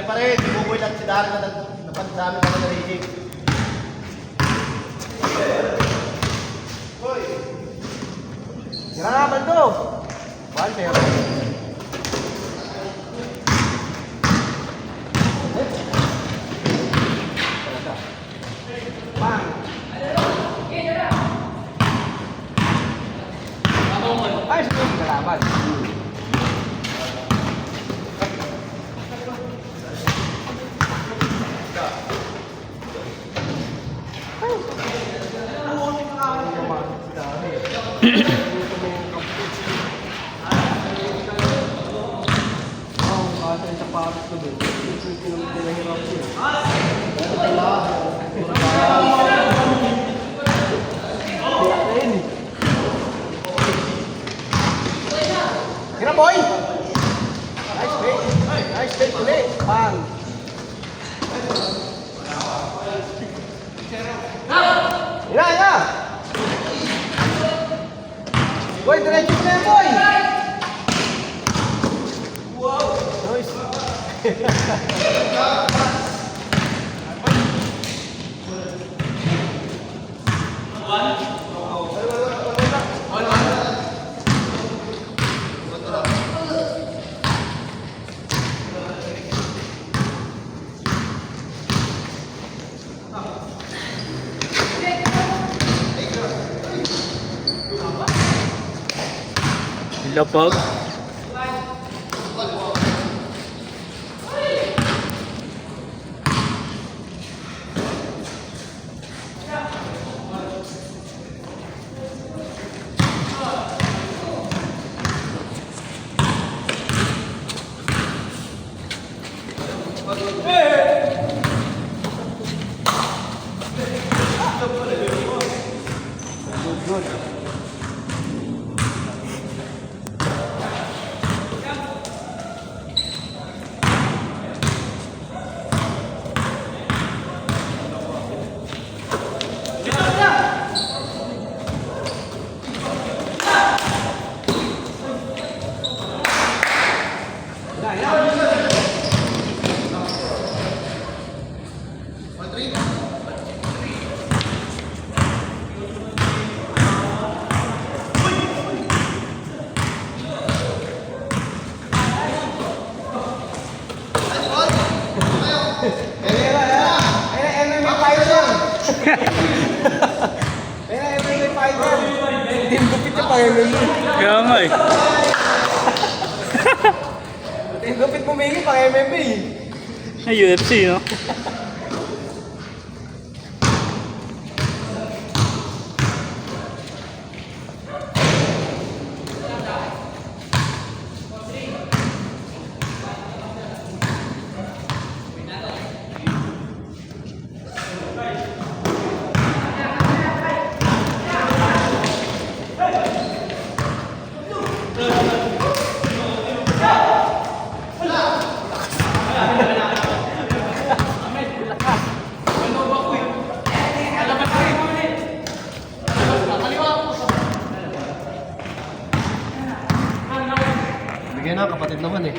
pa rin. Si Buboy at si Darren na napansamin na narinig. Tira nga ba ito? Ball, pero. Bang! Ay, sige, kalaban. Kira boy! Nice bait! Nice bait ulit! Bang! Ina! Boy, diretso na yan, boy! Wow! Nice! Lapag. Kaya nga eh. Gupit pumingi pang MMA. Ay, UFC, no? Bigyan na, kapatid naman eh.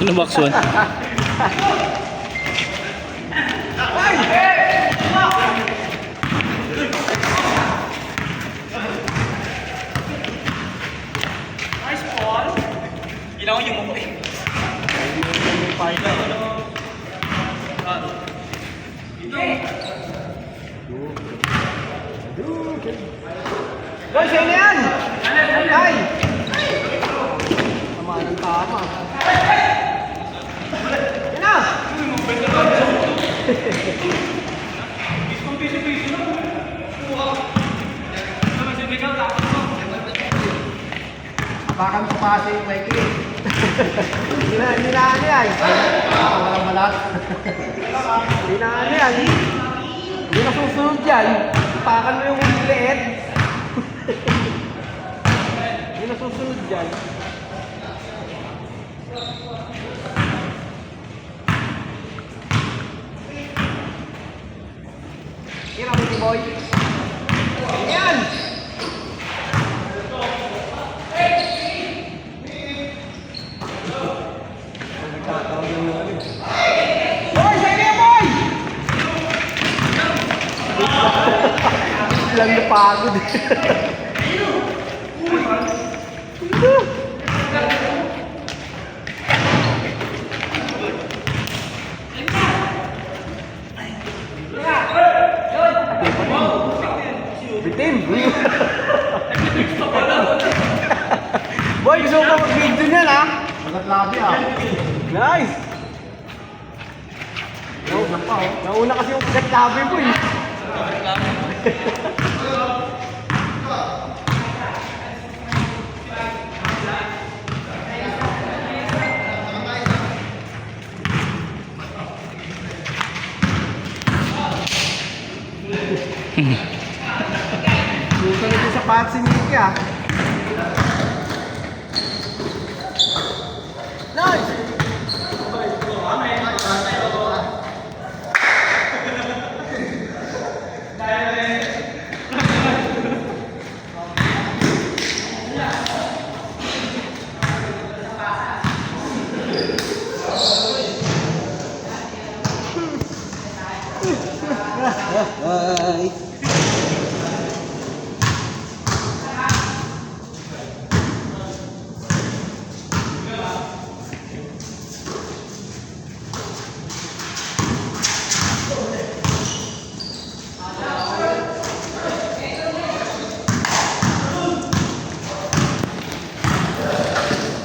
Ano box one? Nice ball. Ginawa yung mo eh. Boy, sa'yo na yan! Ay! Tama ng tama. Yan na! Bakang pumasa yung Mikey. Hindi na ano yan. Walang balat. Hindi na ano yan. Hindi na susunod yan. Pakan mo yung liit. Hindi na susunod yan. Kira mo si boy. Ayan! Boy! Sige boy! Lang napagod. Bitin! Boy, gusto ko mag-video niyan ha? Magat labi ah. Nice! Nauna kasi yung magat labi mo eh. Susunod yung sapat si Mickey ah. Nice!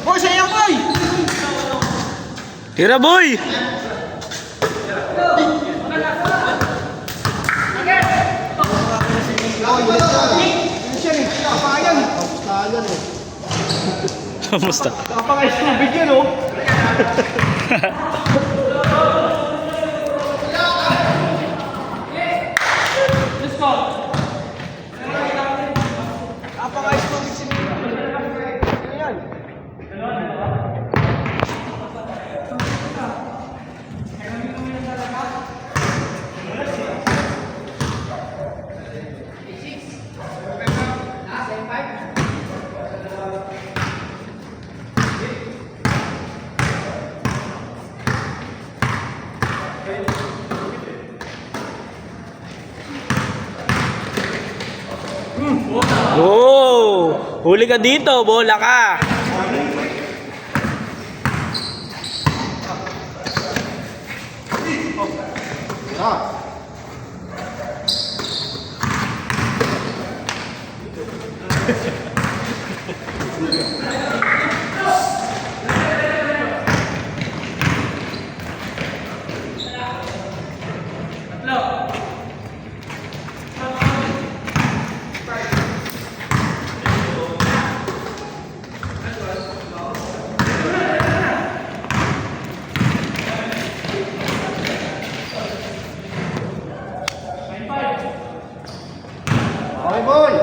Boy, sayang boy! Tira boy! Kamusta? Kapangay tubig yun oh. Let's go. Kapangay tubig si Mickey. Ano yan? Oh! Huli ka dito, bola ka! Okay boy!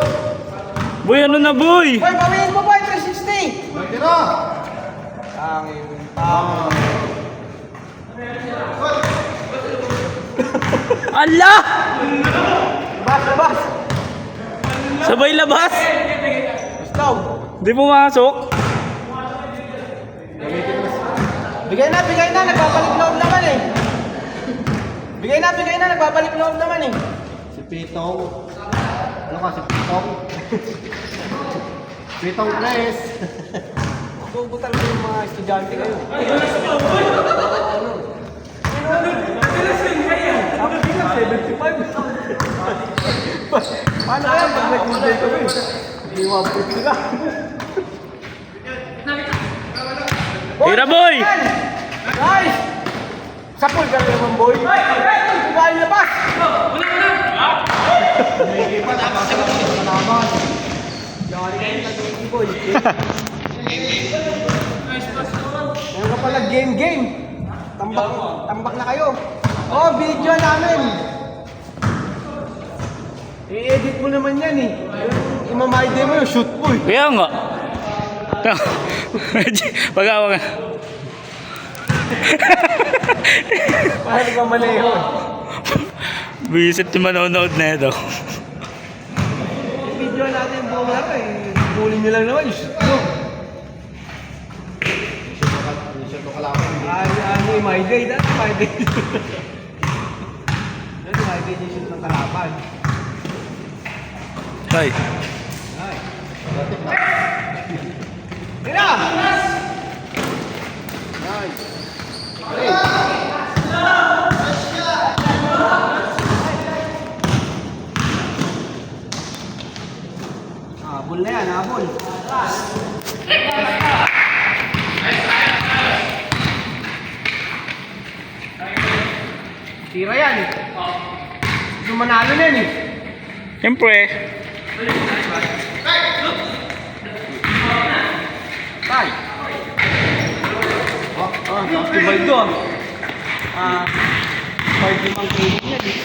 Boy, ano na boy? Boy, bawiin mo boy, 360! Tira! Tangin. Ala! Labas! Sabay labas! Gusto! Di pumasok? Bigay na, nagbabalik loob naman eh. Bigay na, nagbabalik loob naman eh. Si Pitong. Ano ka, si Pitong? Pitong Press. Magugutan mo yung mga estudyante kayo. Ako bilang 75. Paano kaya pag nag-video ko eh? Hindi mo abot nila. Tira boy! Nice! Sa pool ka naman boy. Kumain na pas! Hindi pa, tapos sa kalaban. Yari kayo nag-iiboy. Ngayon ka pala game. Tambak na kayo. Oh, video namin. I-edit mo naman yan eh. Imamide mo yung shoot po eh. Kaya nga. Pag-awa nga. Para nagmamaleho. Bisit yung manonood na ito. Video natin yung buong laro eh. Bulin nyo lang naman yung shoot mo. Ano yung my day? Dati my day. Dati my day yung shoot ng kalaban. Ay. Ay. Mira! Nice. Hey. Habol na yan, habol. Tira yan eh. Gusto manalo na yan eh. Siyempre. Tay. Basketball doon. 45 kg yan eh.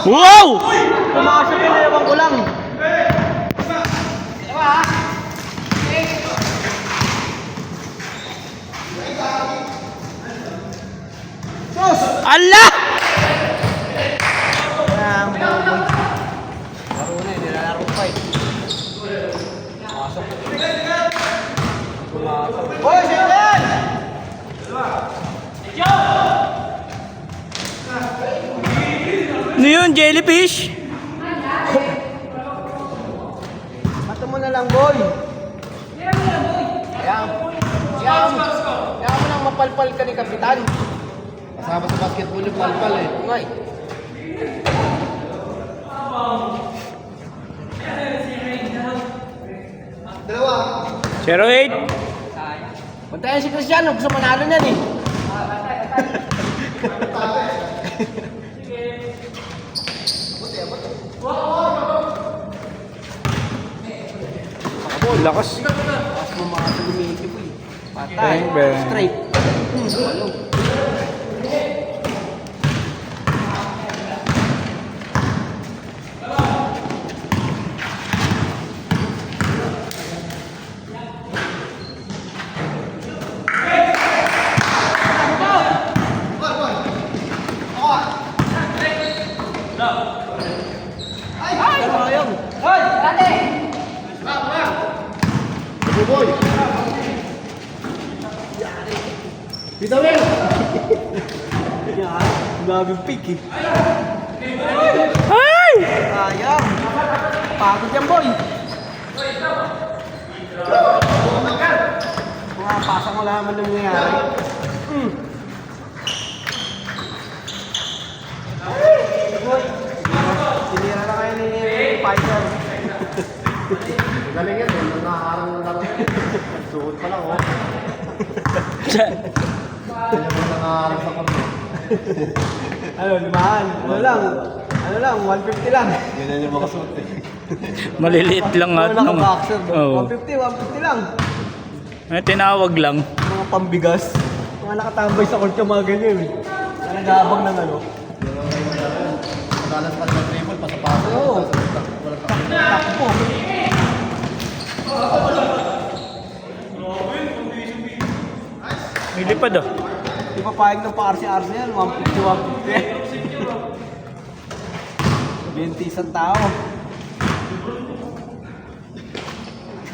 Wow! Pumasok yun, ewan ko lang. Sus! Allah! Laro na, nilalaro pa eh. Pumasok. Hoy, Shindan! Ano yun? Jellyfish? Mato mo na lang, boy. Kaya mo nang mapalpal ka ni Kapitan. Kasama sa basketball yung palpal eh. Ngay. Dalawa. 08. Puntayan si Cristiano, gusto manalo niyan eh. Lakas. Tapos mo mga lumiti po eh. Patay. Bang, bang. Straight. Boy. Bitawin. Yan. Gagawin pick eh. Ay! Sayang. Pagod yan, boy. Mga pasang wala naman nangyayari. Sinira na kayo ni Fighter. Galing yan eh. Nakaharang ng laro. Suot pa lang oh. Kaya mo nakaharang sa kami. Ano, limahan. Ano lang, 150 lang. Ganyan yung mga suot eh. Maliliit lang nga. Ano naka-boxer, Oo. 150 lang. Ay, tinawag lang. Mga pambigas. Mga nakatambay sa court yung mga ganyan eh. Mga nag-aabang ng ano. Madalas pa ng triple, pasapasa. Oo. Walang takot. Takbo. May lipad oh. Di pa pahig ng pa-RC-RC yan, 150. 20 isang tao.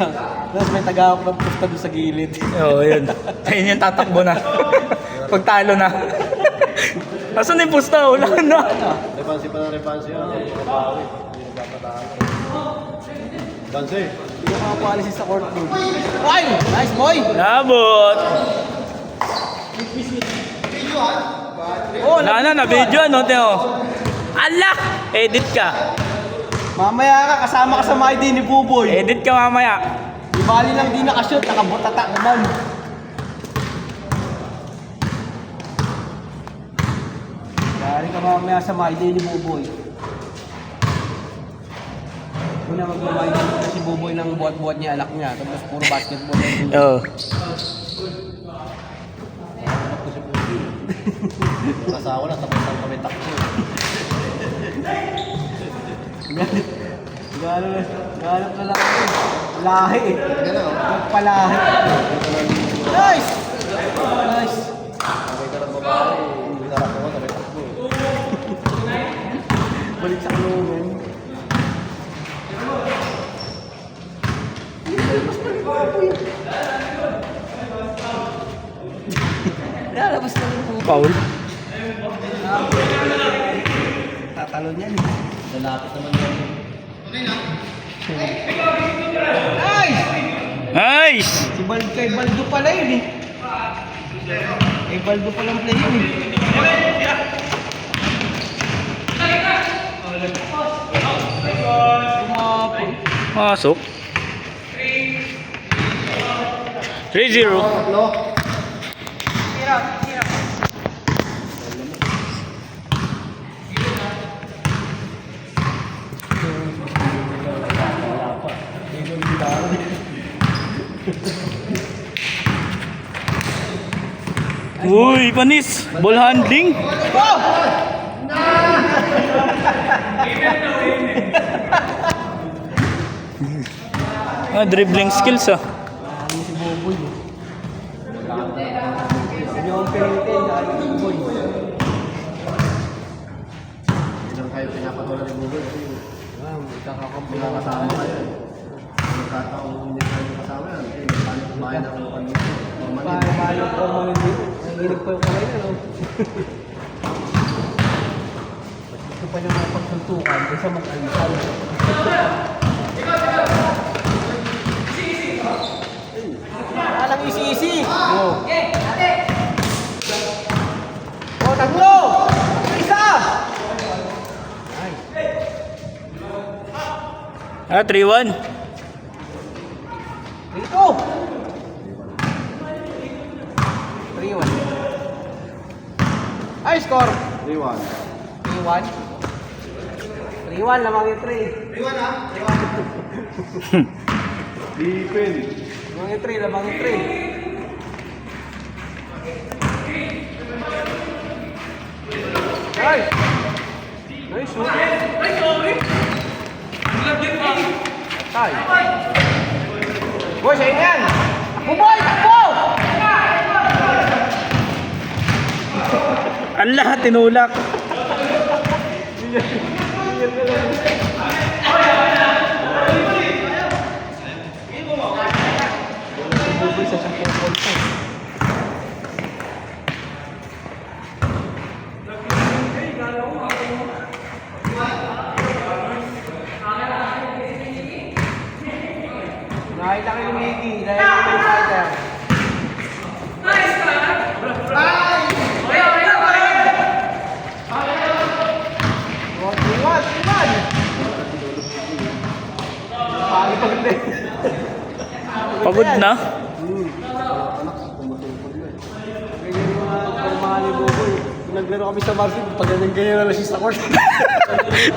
Tapos may taga-awak ng pusta doon sa gilid. Oo, yun. Ayun yung tatakbo na. Pag talo na. Asan yung pusta? Wala na. Repansi pa na repansi yun. Nabawi. Hindi nagkakatahan. Bansi. Hindi ko makapaalisin sa court room. Ay! Nice boy! Nabot. Oh, Wala na video ano, Teo. Allah! Edit ka. mamaya ka, kasama ka sa mga ID ni Buboy. Edit ka mamaya. Bali lang di nakashoot, nakabutata naman. Dari ka mamaya sa my day ni Buboy. Una magmamay din na si Buboy ng buhat-buhat niya, alak niya. Tapos puro basketball. Oo. Kasawa na, tapos ang kami takbo. Ganap na lang ako. Lahi eh. Palahi. Nice! Nice! Okay ka ng babae, hindi na ako kami takbo. Balik sa kulungan. Lalabas na yung Foul. tatalon yan eh. Lalapit naman yun. Nice! Nice! Si kay Baldo pala yun eh. Kay Baldo palang play yun eh. Umapon. Masok. 3-0. Tatlo. Uy, panis. Ball handling. Dribbling skills ah. Ano si Boboy eh. Yung Perite, dahil si Boboy. Hindi lang kayo pinapatulan ni Google. Kakakampi Wala kasama kayo. Nagkataong hindi kayo kasama yan. Paano kumain ng pamilya? Paano po mo hindi? Nanginig pa yung kamay na, no? Gusto pa niya mapagsuntukan kaysa mag-alisal. Alang isi-isi! Oh. Oh, tatlo! Isa! Ah, 3-1. Dito! 3-1. Ay, score! 3-1. 3-1. 3-1, lamang yung 3. 3-1 ha? 3-1. Deepen. Lamang yung 3, lamang yung 3. Nice! Nice, oh. Tay. Boy, sa'yo na yan! Takbo, boy! Takbo! Ang lahat tinulak. Boy, sa 10 points. Nakita kayo ni Mickey dahil may fighter. Pagod na. Naglaro kami sa Marvin, pag ganyan na lang siya sa court.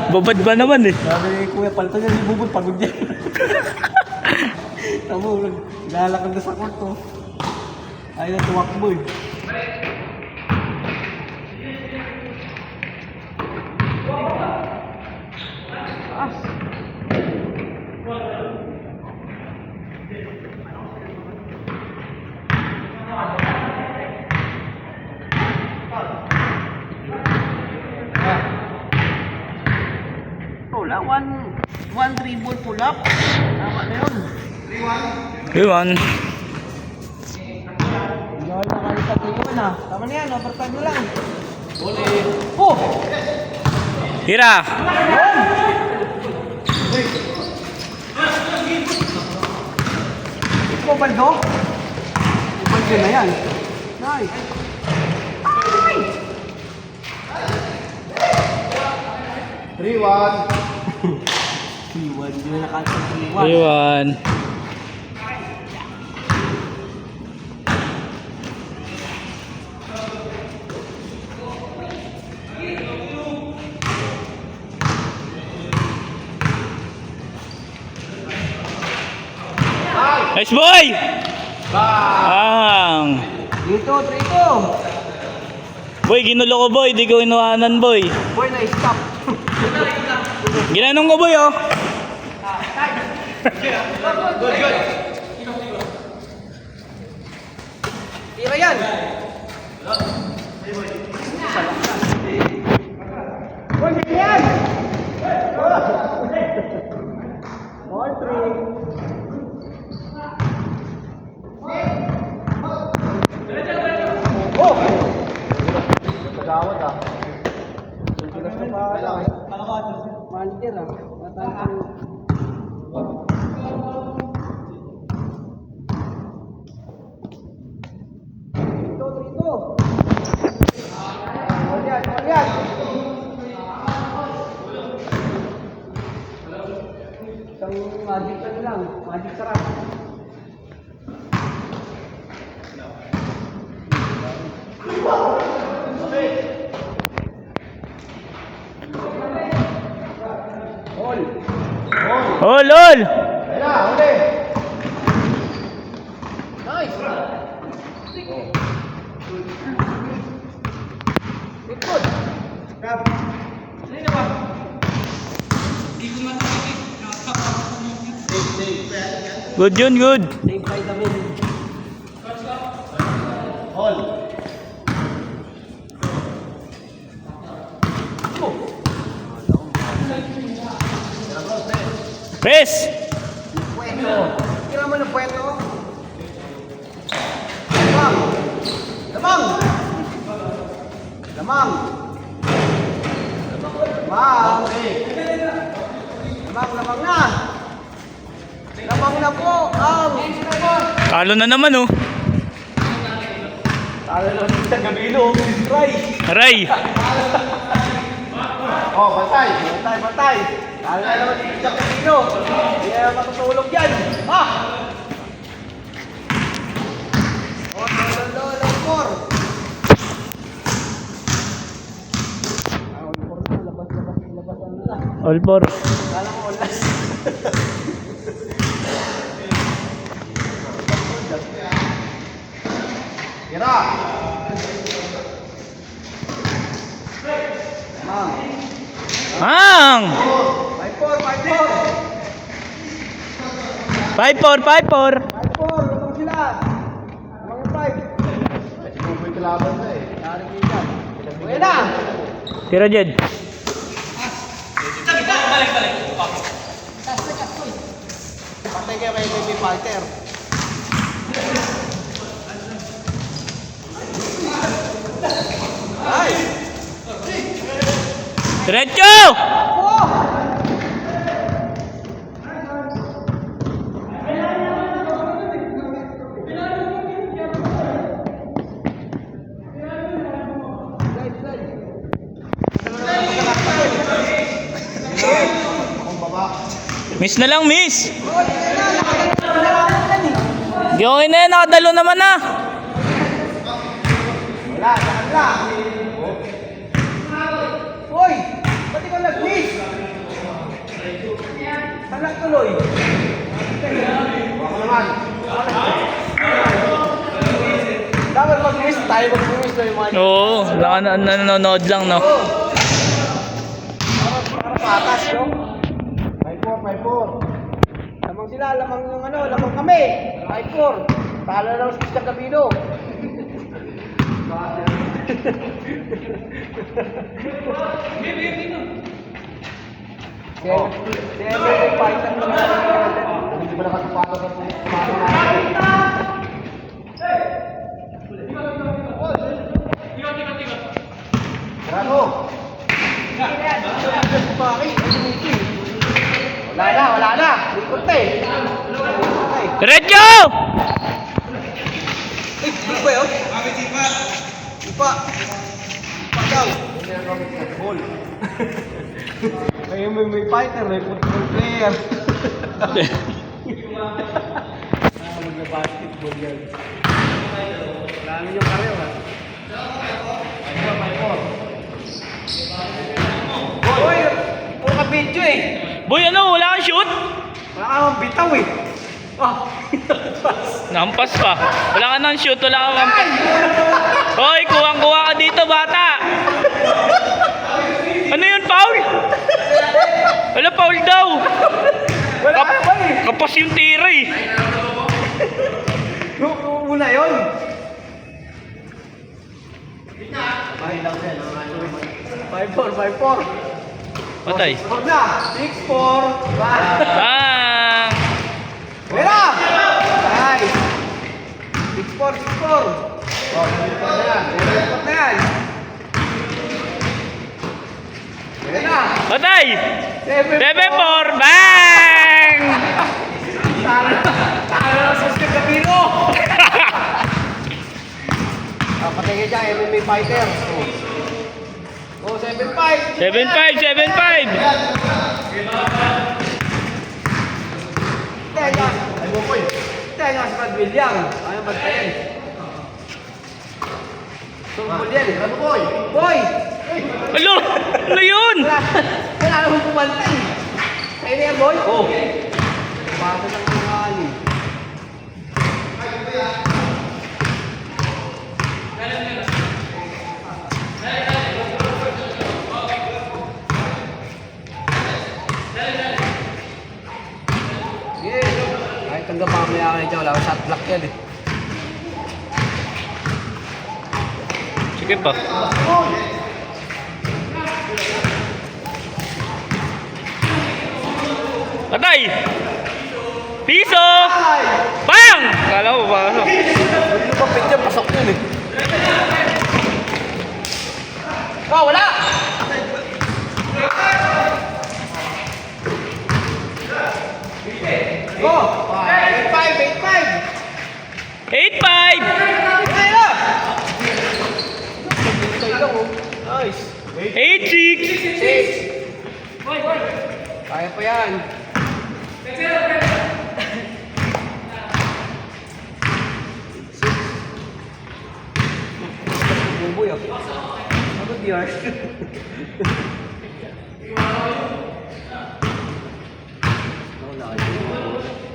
Babad ba naman eh? Sabi ni Kuya, palitan niya si Buboy, pagod niya. Tamo, naglalakad na sa court to. Ayaw na tuwakbo eh. Wala, one dribble pull up. Tama na yun. 3-1. Gawin na kayo sa tingin na. Tama na yan, overtime na lang. Oh! Hira. Ito Baldo? Baldo na yan. Nice. Ay! 3-1. 3-1. Hindi na nakasal 3-1. 3-1. Nice boy! Bang! Dito, Trito. Boy, ginulo ko boy, di ko inuwanan boy. Boy, na-stop. Ginanong ko boy oh. Tira yan. Boy, sige yan. Ball 3. Oh! Pagawad ah. Pilas na pa lang eh. Mantir ah. Matang. Dito. Yan. Isang magic lang. Magic sarap. Oh lol! Kaya, uli. Nice. Good. Grab. Good yun, good. Save by the middle. Hold. Press! Pueto. Kira mo ng pueto. Lamang. Lamang. Lamang. Lamang. Lamang na. Lamang na po ang... Talo na naman oh. Talo na sa Gabino. Try. Aray! Oh, batay. Talo na naman sa Gabino. Hindi na matutulog yan. Ah! Oh, lolo. All four. Kala ko olas. Kira. Mang. Ang! 5-4. 5-4. 5-4, lutong sila. Mga 5. Kasi kung may kalaban na eh. Yari kita. Uwi na. Tira Jed. Patay kayo kay Baby Fighter. Ay! Diretso! Oh! Miss na lang, miss! Di okay na yan, nakadalo naman na. Wala, saan lang? Hoy! Ba't ikaw nag-miss? Saan lang tuloy? Ako naman. Dapat mag-miss tayo, mag-miss na yung mga... Oo, nanonood lang, no? Para patas, no? 5-4. Lamang sila, lamang yung ano, lamang kami. 5-4. Talo lang sa Gabino. Siyempre, fighter naman. Hindi ba nakasapado sa pumato natin? Bravo! Wala na! Ikot na eh! Diretso! Eh, di ba yun? Ipa daw! Ball! May fighter, may football player. Mag-basketball yan. Lalo yung kareo ha. Boy! Puro ka video eh! Boy, ano? Wala kang shoot? Wala kang bitaw eh! Ah! Nampas pa. Wala ka nang shoot, wala ka kampas. Hoy, kuwang-kuwa ka dito, bata. Ano yun, foul? Wala, foul daw. Wala ka ba eh! Kapos yung tira eh. Yung una yun! Bahay lang siya, no? 5-4, 5-4. Patay. Huwag na! 6-4. Bang! Bang! Mera! Nice! 6-4, 6-4. Oh, hindi pa na yan. 6-4 na yan. Mera! Patay! 7-4! Bang! Tara na sa Gabino! Patay ka dyan, MMA fighter. Oh, 7-5. 7-5! 7-5! Tenga! Ay mo po eh. Tenga si Brad William. Ayaw magtayin. Sumbol yan eh. Ano po eh? Boy! Alo! Ano yun? Wala naman pumantay. Kaya na yan, boy? Oh. Bata lang ng hali. Sige. Kahit hanggang mamaya kayo dyan, wala akong shot block yan eh. Sige pa. Patay! Piso! Ay! Bang! Kala mo ba? Ano? Hindi ko pa picture, pasok yun eh. Oh, wala! Go! 8-5, 8-5! 8-5! Hintay na! Hintay lang oh. Nice. 8-6! 6! Kaya pa yan. Buboy ah. Ano DR?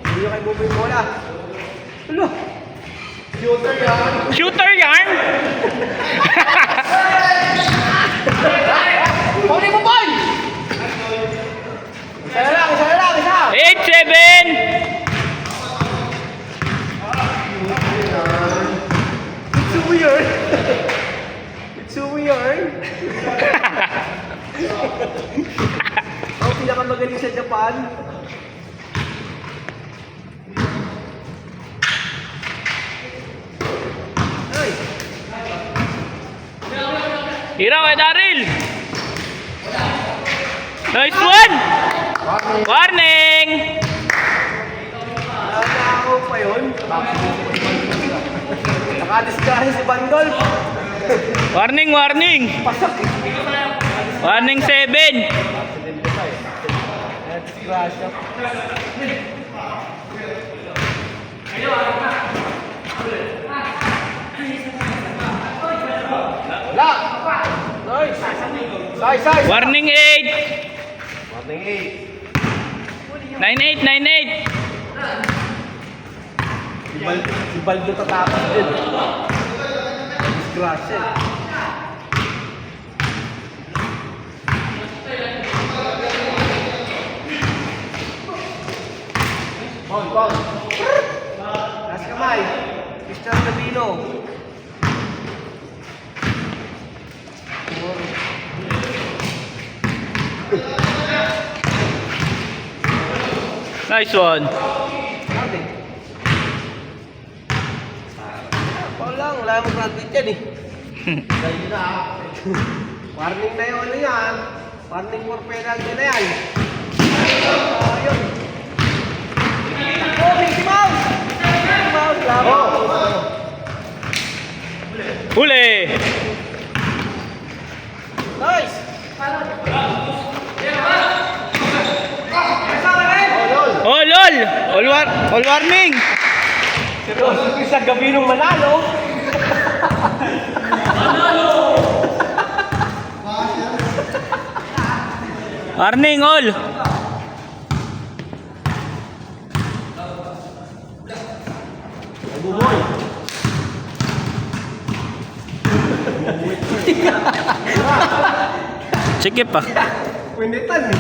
Hindi nyo kay Buboy bola. Ano? Shooter yarn! Huli mo, boy! Isa na lang, isa na lang, isa! 8-7! It's so weird. It's so weird. Ang pinakamagaling sa Japan. Ay! Hira kay Daryl! Nice one! Warning! Nakako pa yun. Nakadisgrasya si Bandol. Warning, warning! Pasak eh. Warning 7! Nakadisgrasya. La! Nice! Size, size! Warning 8! Warning 8. 9-8, 9-8! Si Baldo tatapos din. Disgrasya. Ball. Last kamay. Christian Gabino. Nice one! Ate. Paul lang, wala mo graduate yan eh. Dahil na. Warning na yun, ano yan? Warning for penalty na yan. Ayun. Oh, Mickey Mouse! Mickey Mouse, labo. Huli! Nice! Oh, lol! All warning! Seryoso ko sa gabi nung manalo. Warning all! Buboy. Sige pa. Pwinitan eh.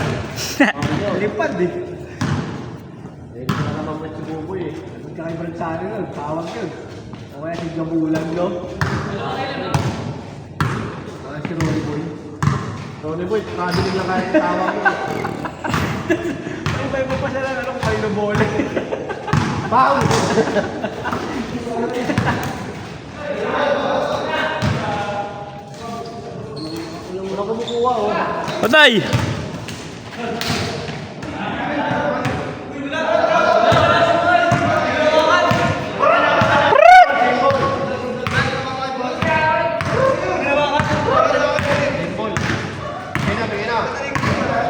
Lipad eh. Hindi na naman si Buboy eh. Magkakaibang sari nun, tawag yun. O kaya si Gabulan, no? Si Rolly Boy. Tony Boy, kabiling lang kahit tawag mo. Ay, may mo pa siya lang, ano kung kayo na bola. Foul! Wala kumukuha oh. Patay!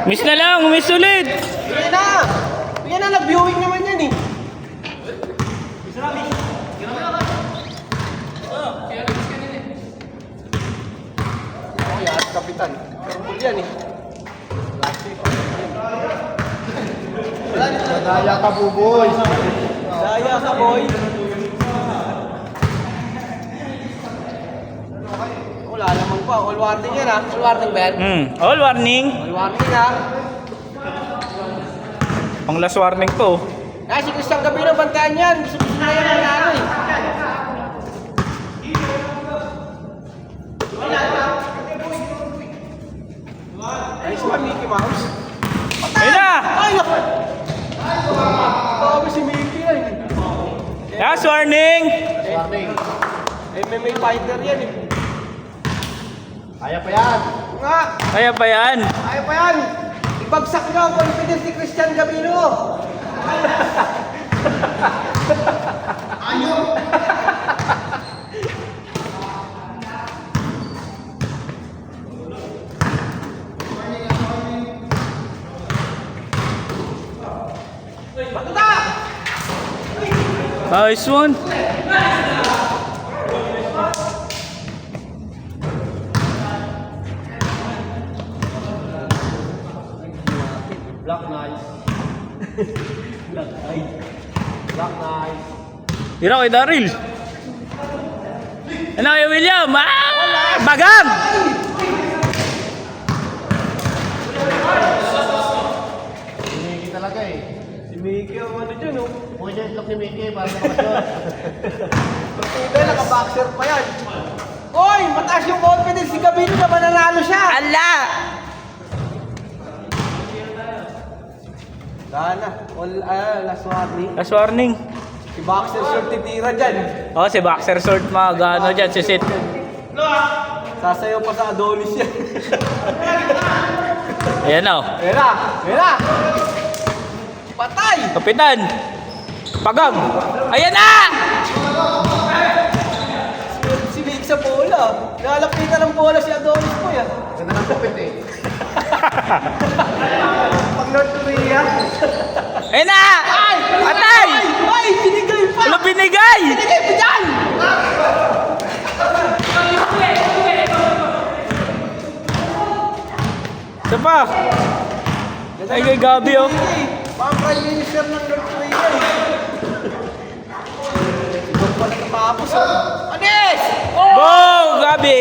Miss na lang, miss ulit! Bigyan na! Bigyan na, nag-viewing naman yan eh. Oh, yan, kapitan. Careful yan eh. Nadaya ka Buboy. Daya ka, boy. Wala naman pa. All warning yan ha. All warning ba yan? All warning. All warning ha. Pang last warning to. Kaya si Christian Gabino, bantayan yan. Gusto na yan ang nanalo eh. Ayos ba, Mickey Mouse? Ayun na! Ay, naku! Sabi si Mickey ay. Last warning! Warning. MMA fighter yan eh. Kaya pa yan. Nga! Kaya pa yan. Ayaw pa yan! Ibagsak nyo ang confidence ni Christian Gabino! Batuta! Nice one. Black Knight. Black Knight. Black Knight. Tira kay Daryl. Ano kay William? Ah! Bagang! Hindi talaga eh. Si Mickey ang ano dyan oh. Huwag niya itlog ni Mickey para makasyon. Hindi, naka-boxer pa yan. Hoy! Mataas yung confidence si Gabino na mananalo siya! Ala! Dana, last warning. Last warning. Si boxer short titira dyan. Oh, si boxer sword magano dyan, si Sit. Sasayaw pa sa Adonis yan. Ayan na. Mera! Mera! Patay! Kapitan. Pagag. Ayan na! Si Mick sa bola. Nalapitan ng bola si Adonis po yan. Ganda ng kapit eh. Pag North Korea. Ayan na! Patay! Ay! Binigay pa! Ano binigay? Binigay pa dyan! Isa pa. Ay, kay Gabi oh. Pang Prime Minister ng North Korea eh. Ibang pa nakatapos oh. Anis! Boom! Gabi!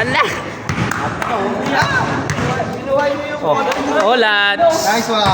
Ala! Binuhay mo yung Oh, ulat! Nice one.